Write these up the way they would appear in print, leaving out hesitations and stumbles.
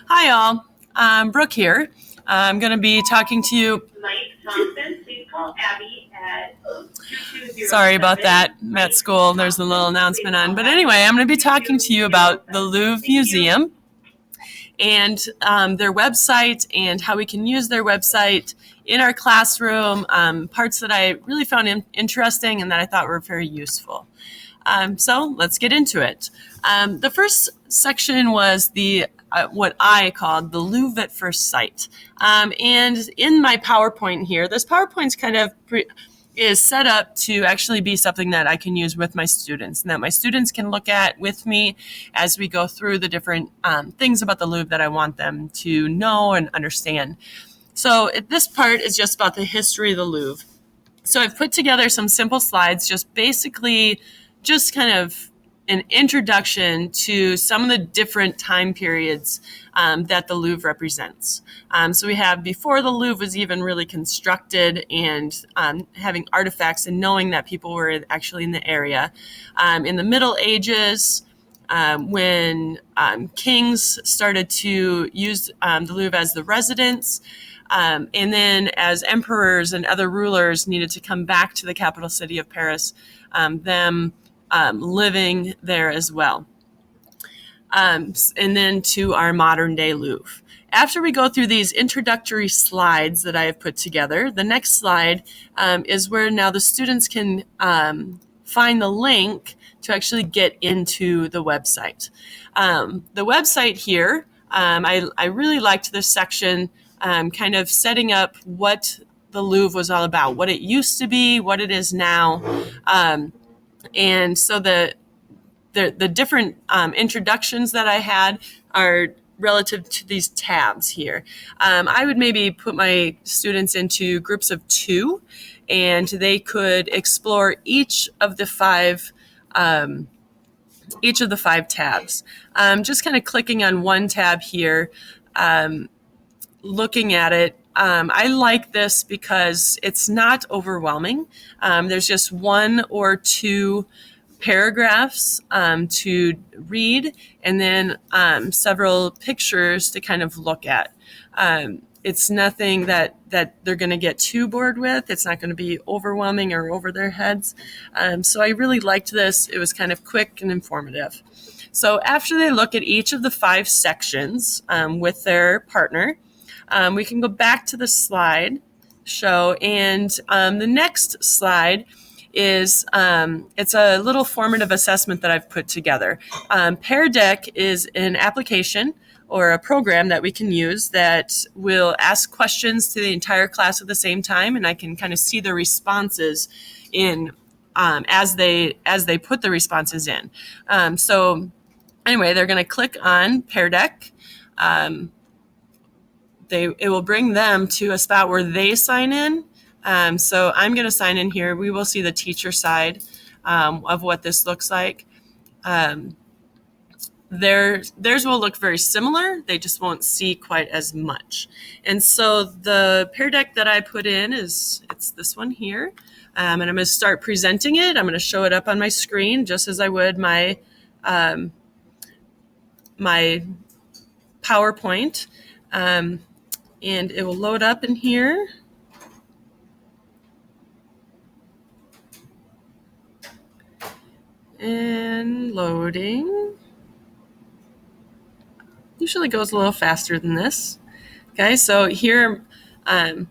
Hi, all. Brooke here. I'm going to be talking to you. Mike Thompson, please call Abby at 2207. Sorry about that. I'm at school. There's a little announcement on. But anyway, I'm going to be talking to you about the Louvre Museum and their website and how we can use their website in our classroom, parts that I really found interesting and that I thought were very useful. So let's get into it. The first section was what I called the Louvre at first sight. And in my PowerPoint here, this PowerPoint's kind of is set up to actually be something that I can use with my students and that my students can look at with me as we go through the different things about the Louvre that I want them to know and understand. So this part is just about the history of the Louvre. So I've put together some simple slides, just kind of an introduction to some of the different time periods that the Louvre represents. So we have before the Louvre was even really constructed and having artifacts and knowing that people were actually in the area. In the Middle Ages, when kings started to use the Louvre as the residence, and then as emperors and other rulers needed to come back to the capital city of Paris, living there as well. And then to our modern day Louvre. After we go through these introductory slides that I have put together, the next slide is where now the students can find the link to actually get into the website. The website here, I really liked this section, kind of setting up what the Louvre was all about, what it used to be, what it is now. And so the different introductions that I had are relative to these tabs here. I would maybe put my students into groups of 2, and they could explore each of the five tabs. Just kind of clicking on one tab here, looking at it. I like this because it's not overwhelming. There's just 1 or 2 paragraphs to read, and then several pictures to kind of look at. It's nothing that they're going to get too bored with. It's not going to be overwhelming or over their heads. So I really liked this. It was kind of quick and informative. So after they look at each of the 5 sections with their partner, we can go back to the slide show, and the next slide is it's a little formative assessment that I've put together. Pear Deck is an application or a program that we can use that will ask questions to the entire class at the same time, and I can kind of see the responses in as they put the responses in. So anyway, they're going to click on Pear Deck. It will bring them to a spot where they sign in. So I'm going to sign in here. We will see the teacher side of what this looks like. Theirs will look very similar. They just won't see quite as much. And so the Pear Deck that I put in it's this one here. And I'm going to start presenting it. I'm going to show it up on my screen just as I would my PowerPoint. And it will load up in here. And loading. Usually goes a little faster than this. Okay, so here I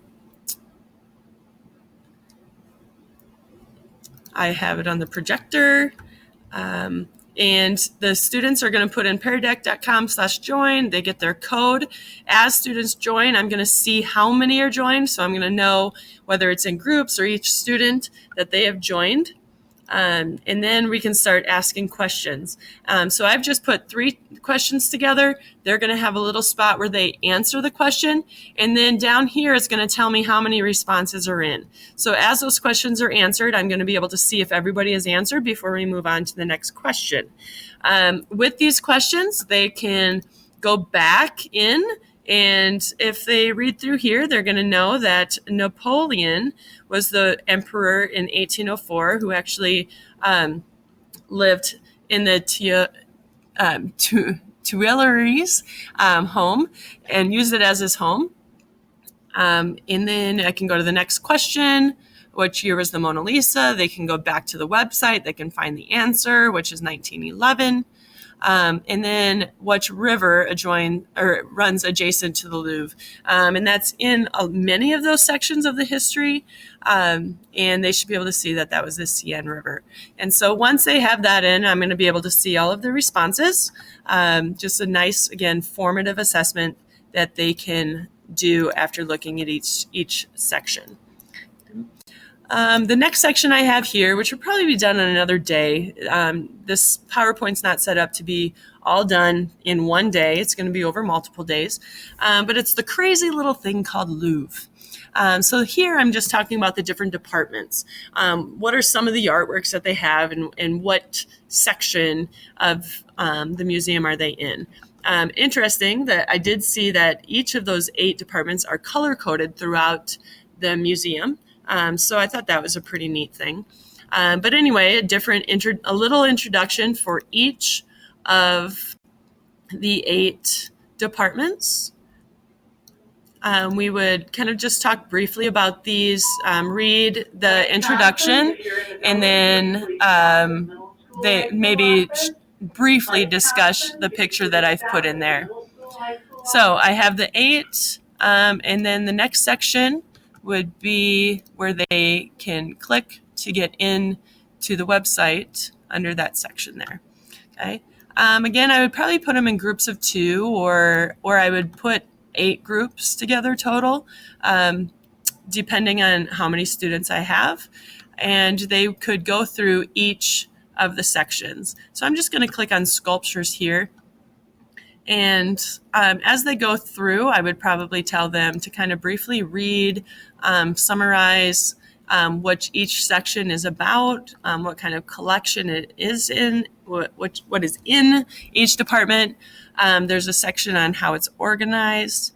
have it on the projector. And the students are going to put in peardeck.com/join. They get their code. As students join, I'm going to see how many are joined. So I'm going to know whether it's in groups or each student that they have joined. And then we can start asking questions. So I've just put 3 questions together. They're going to have a little spot where they answer the question. And then down here, it's going to tell me how many responses are in. So as those questions are answered, I'm going to be able to see if everybody has answered before we move on to the next question. With these questions, they can go back in, and if they read through here, they're going to know that Napoleon was the emperor in 1804 who actually lived in the Tuileries home and use it as his home. And then I can go to the next question. Which year was the Mona Lisa? They can go back to the website. They can find the answer, which is 1911. And then which river runs adjacent to the Louvre. And that's in many of those sections of the history. And they should be able to see that that was the Seine River. And so once they have that in, I'm going to be able to see all of the responses. Just a nice, again, formative assessment that they can do after looking at each section. The next section I have here, which will probably be done on another day, this PowerPoint's not set up to be all done in one day. It's going to be over multiple days, but it's the crazy little thing called Louvre. So here I'm just talking about the different departments. What are some of the artworks that they have and what section of the museum are they in? Interesting that I did see that each of those 8 departments are color-coded throughout the museum. So I thought that was a pretty neat thing. But anyway, a little introduction for each of the 8 departments. We would kind of just talk briefly about these, read the introduction, and then they maybe briefly discuss the picture that I've put in there. So I have the 8, and then the next section would be where they can click to get in to the website under that section there. Okay. Again, I would probably put them in groups of 2, or I would put 8 groups together total, depending on how many students I have, and they could go through each of the sections. So I'm just going to click on sculptures here. And as they go through, I would probably tell them to kind of briefly read, summarize what each section is about, what kind of collection it is in, what is in each department. There's a section on how it's organized.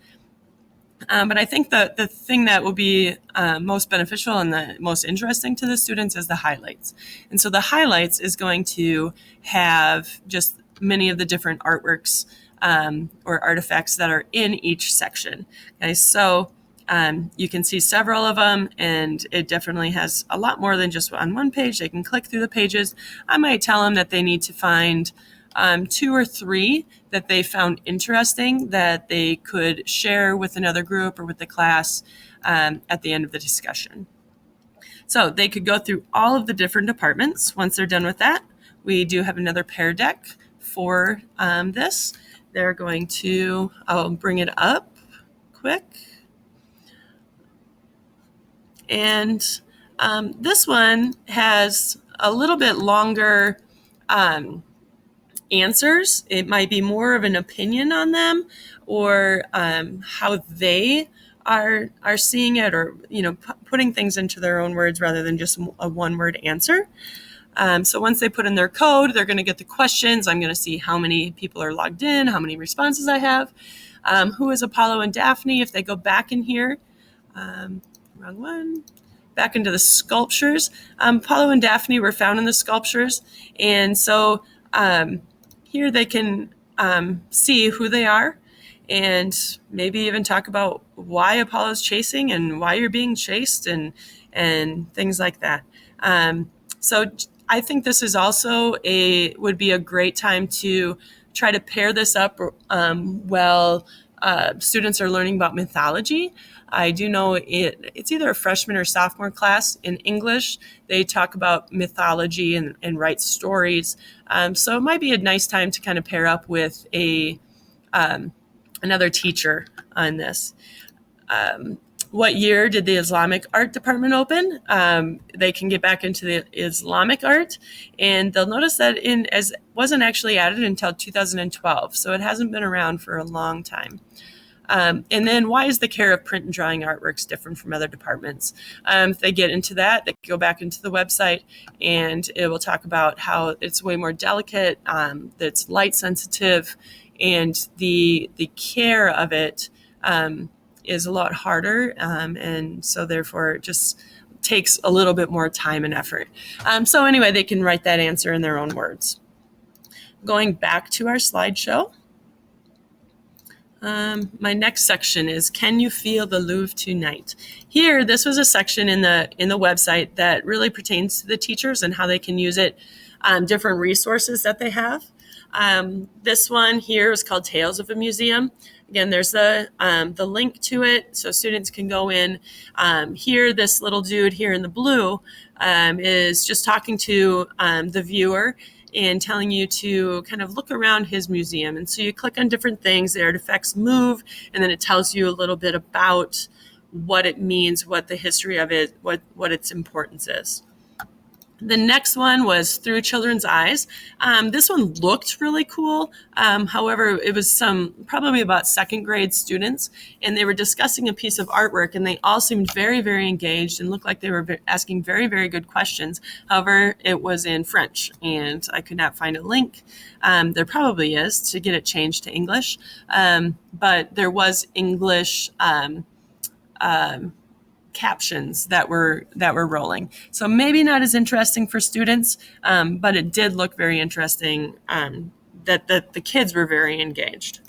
But I think the thing that will be most beneficial and the most interesting to the students is the highlights. And so the highlights is going to have just many of the different artworks or artifacts that are in each section. Okay, so you can see several of them, and it definitely has a lot more than just on one page. They can click through the pages. I might tell them that they need to find 2 or 3 that they found interesting that they could share with another group or with the class at the end of the discussion. So they could go through all of the different departments. Once they're done with that, we do have another Pear Deck for this. They're going to, I'll bring it up quick. And this one has a little bit longer answers. It might be more of an opinion on them, or how they are seeing it, or putting things into their own words rather than just a one-word answer. So once they put in their code, they're going to get the questions. I'm going to see how many people are logged in, how many responses I have, who is Apollo and Daphne. If they go back in here, wrong one, back into the sculptures, Apollo and Daphne were found in the sculptures. And so here they can see who they are, and maybe even talk about why Apollo's chasing and why you're being chased, and things like that. So I think this is also would be a great time to try to pair this up while students are learning about mythology. I do know it's either a freshman or sophomore class in English. They talk about mythology and write stories. So it might be a nice time to kind of pair up with another teacher on this. What year did the Islamic art department open? They can get back into the Islamic art, and they'll notice that it wasn't actually added until 2012, so it hasn't been around for a long time. And then why is the care of print and drawing artworks different from other departments? If they get into that, they can go back into the website, and it will talk about how it's way more delicate, it's light sensitive, and the care of it is a lot harder, and so therefore it just takes a little bit more time and effort. So anyway, they can write that answer in their own words. Going back to our slideshow. My next section is Can You Feel the Louvre Tonight? Here, this was a section in the website that really pertains to the teachers and how they can use it, different resources that they have. This one here is called Tales of a Museum. Again, there's the link to it, so students can go in. Here, this little dude here in the blue is just talking to the viewer and telling you to kind of look around his museum. And so you click on different things, the artifacts move, and then it tells you a little bit about what it means, what the history of it, what its importance is. The next one was Through Children's Eyes. This one looked really cool. However, it was probably about second grade students, and they were discussing a piece of artwork, and they all seemed very, very engaged and looked like they were asking very, very good questions. However, it was in French, and I could not find a link. There probably is to get it changed to English, but there was English captions that were rolling. So maybe not as interesting for students, but it did look very interesting that the kids were very engaged.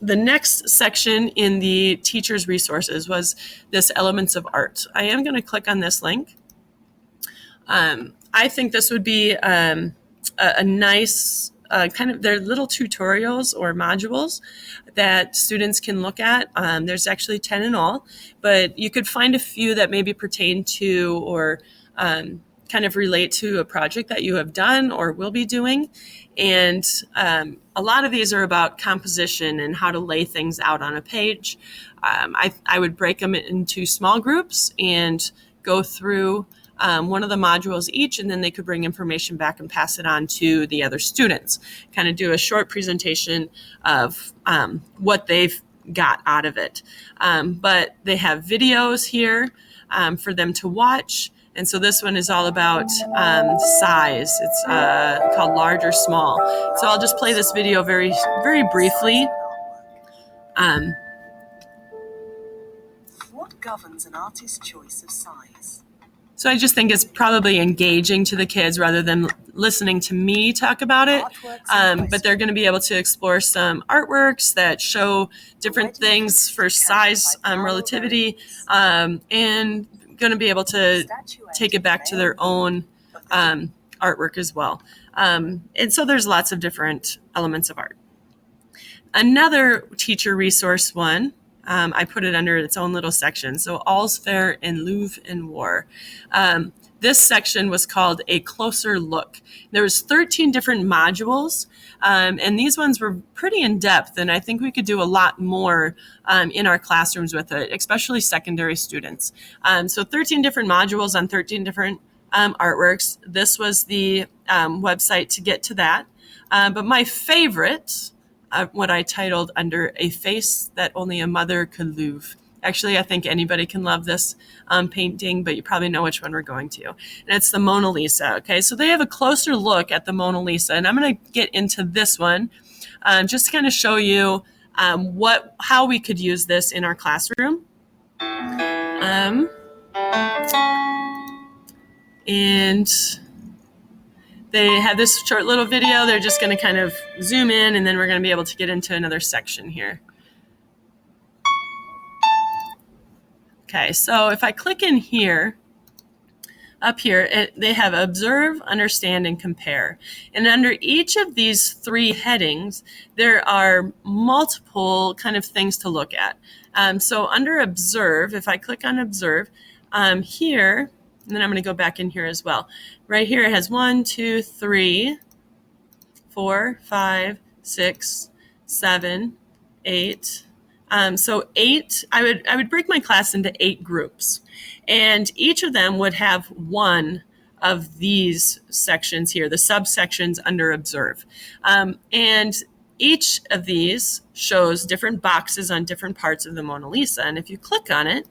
The next section in the teacher's resources was this Elements of Art. I am going to click on this link. I think this would be a nice kind of their little tutorials or modules that students can look at. There's actually 10 in all, but you could find a few that maybe pertain to or kind of relate to a project that you have done or will be doing. And a lot of these are about composition and how to lay things out on a page. I would break them into small groups and go through one of the modules each, and then they could bring information back and pass it on to the other students. Kind of do a short presentation of what they've got out of it. But they have videos here for them to watch. And so this one is all about size. It's called Large or Small. So I'll just play this video very, very briefly. What governs an artist's choice of size? So I just think it's probably engaging to the kids rather than listening to me talk about it. But they're going to be able to explore some artworks that show different things for size relativity, and going to be able to take it back to their own artwork as well. And so there's lots of different elements of art. Another teacher resource one, I put it under its own little section. So All's Fair in Louvre and War. This section was called A Closer Look. There was 13 different modules, and these ones were pretty in depth, and I think we could do a lot more in our classrooms with it, especially secondary students. So 13 different modules on 13 different artworks. This was the website to get to that. But my favorite, what I titled under A Face That Only a Mother Could Louvre. Actually, I think anybody can love this painting, but you probably know which one we're going to. And it's the Mona Lisa. Okay, so they have a closer look at the Mona Lisa, and I'm going to get into this one just to kind of show you how we could use this in our classroom. And they have this short little video. They're just going to kind of zoom in, and then we're going to be able to get into another section here. Okay, so if I click in here, up here, they have Observe, Understand, and Compare. And under each of these three headings, there are multiple kind of things to look at. So under Observe, if I click on Observe, here, and then I'm going to go back in here as well. Right here it has 1, 2, 3, 4, 5, 6, 7, 8. So 8, I would break my class into 8 groups. And each of them would have one of these sections here, the subsections under Observe. And each of these shows different boxes on different parts of the Mona Lisa. And if you click on it,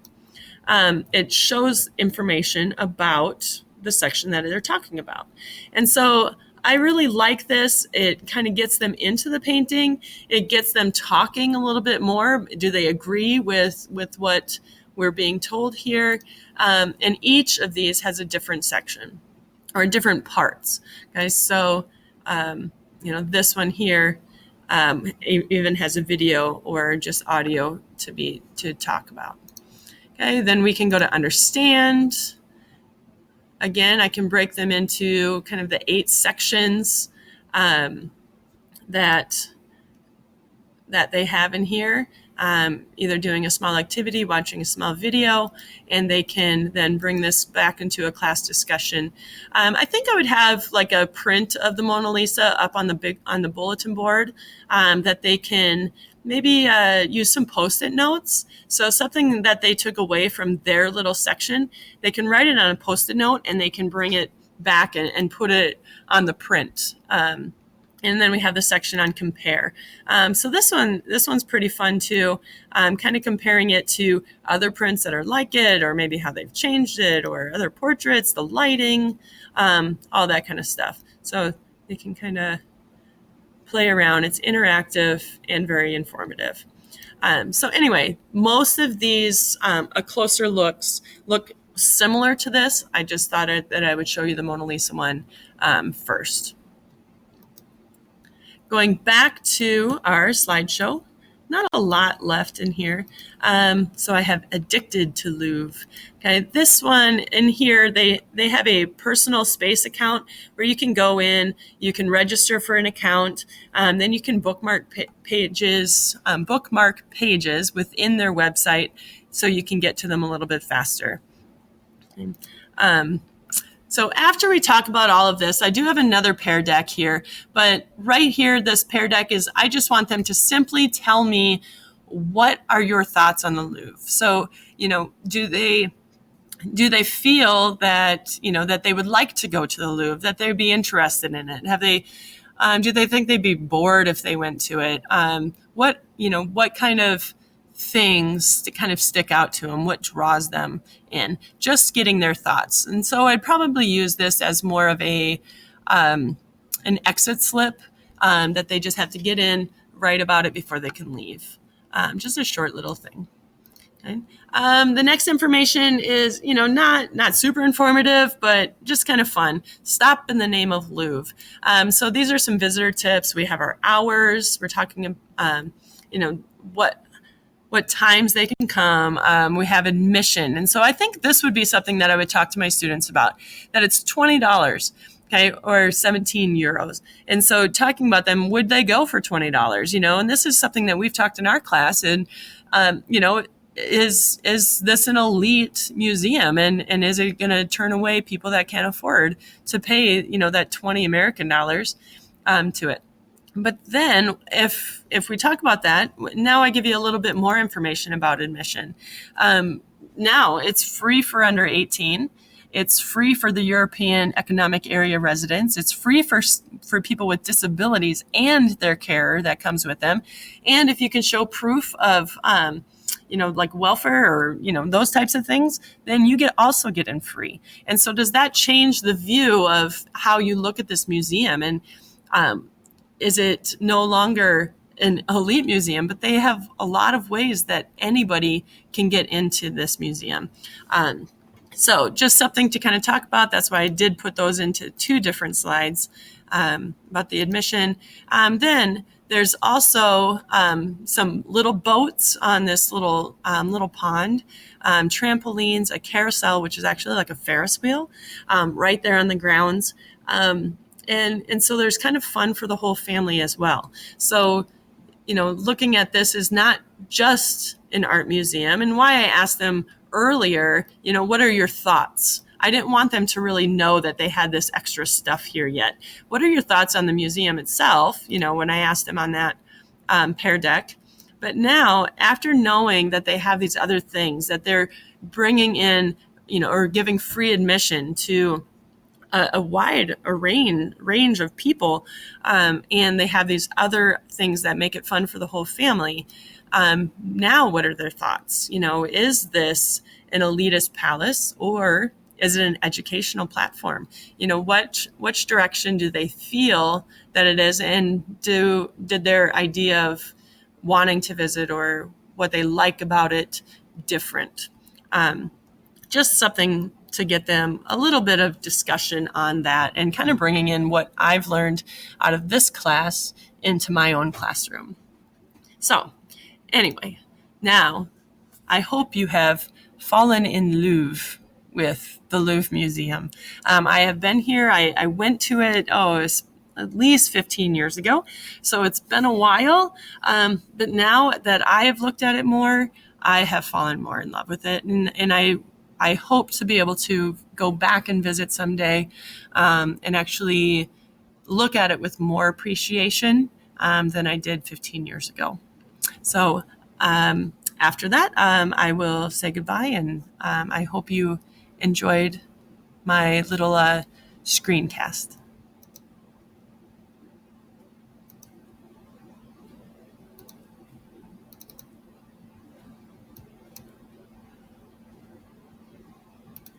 it shows information about the section that they're talking about. And so I really like this. It kind of gets them into the painting. It gets them talking a little bit more. Do they agree with what we're being told here? And each of these has a different section or different parts. Okay, so this one here even has a video or just audio to talk about. Okay, then we can go to understand. Again, I can break them into kind of the 8 sections that they have in here, either doing a small activity, watching a small video, and they can then bring this back into a class discussion. I think I would have like a print of the Mona Lisa up on the bulletin board that they can maybe use some Post-it notes. So something that they took away from their little section, they can write it on a Post-it note and they can bring it back and put it on the print. And then we have the section on compare. So this one's pretty fun too. Kind of comparing it to other prints that are like it, or maybe how they've changed it, or other portraits, the lighting, all that kind of stuff. So they can kind of play around. It's interactive and very informative. So anyway, most of these a closer look similar to this. I just thought that I would show you the Mona Lisa one first. Going back to our slideshow, not a lot left in here. So I have Addicted to Louvre. Okay, this one in here, they have a personal space account where you can go in, you can register for an account, then you can bookmark pages within their website so you can get to them a little bit faster. Okay. So after we talk about all of this, I do have another Pear Deck here, but right here, this Pear Deck is, I just want them to simply tell me, what are your thoughts on the Louvre? So, do they feel that, that they would like to go to the Louvre, that they'd be interested in it? Do they think they'd be bored if they went to it? What kind of things to kind of stick out to them, what draws them in, just getting their thoughts. And so I'd probably use this as more of an exit slip that they just have to get in, write about it before they can leave. Just a short little thing. Okay. The next information is, not super informative, but just kind of fun. Stop in the name of Louvre. So these are some visitor tips. We have our hours. We're talking, what times they can come. We have admission. And so I think this would be something that I would talk to my students about, that it's $20, okay, or 17 euros. And so talking about them, would they go for $20? And this is something that we've talked in our class. And, is this an elite museum? And is it going to turn away people that can't afford to pay, that 20 American dollars to it? But then if we talk about that, now I give you a little bit more information about admission. Now it's free for under 18. It's free for the European Economic Area residents. It's free for people with disabilities and their carer that comes with them. And if you can show proof of, like welfare or, those types of things, then you also get in free. And so does that change the view of how you look at this museum? And is it no longer an elite museum, but they have a lot of ways that anybody can get into this museum. So just something to kind of talk about. That's why I did put those into 2 different slides about the admission. Then there's also some little boats on this little pond, trampolines, a carousel, which is actually like a Ferris wheel, right there on the grounds. And so there's kind of fun for the whole family as well. So, looking at this is not just an art museum. And why I asked them earlier, what are your thoughts? I didn't want them to really know that they had this extra stuff here yet. What are your thoughts on the museum itself? When I asked them on that Pear Deck. But now, after knowing that they have these other things, that they're bringing in, or giving free admission to a wide range of people, and they have these other things that make it fun for the whole family. Now, what are their thoughts? Is this an elitist palace, or is it an educational platform? Which direction do they feel that it is, and did their idea of wanting to visit or what they like about it different? Just something to get them a little bit of discussion on that, and kind of bringing in what I've learned out of this class into my own classroom. So anyway, now I hope you have fallen in love with the Louvre Museum. I have been here. I went to it, it was at least 15 years ago. So it's been a while. But now that I have looked at it more, I have fallen more in love with it. And I hope to be able to go back and visit someday and actually look at it with more appreciation than I did 15 years ago. So after that, I will say goodbye, and I hope you enjoyed my little screencast.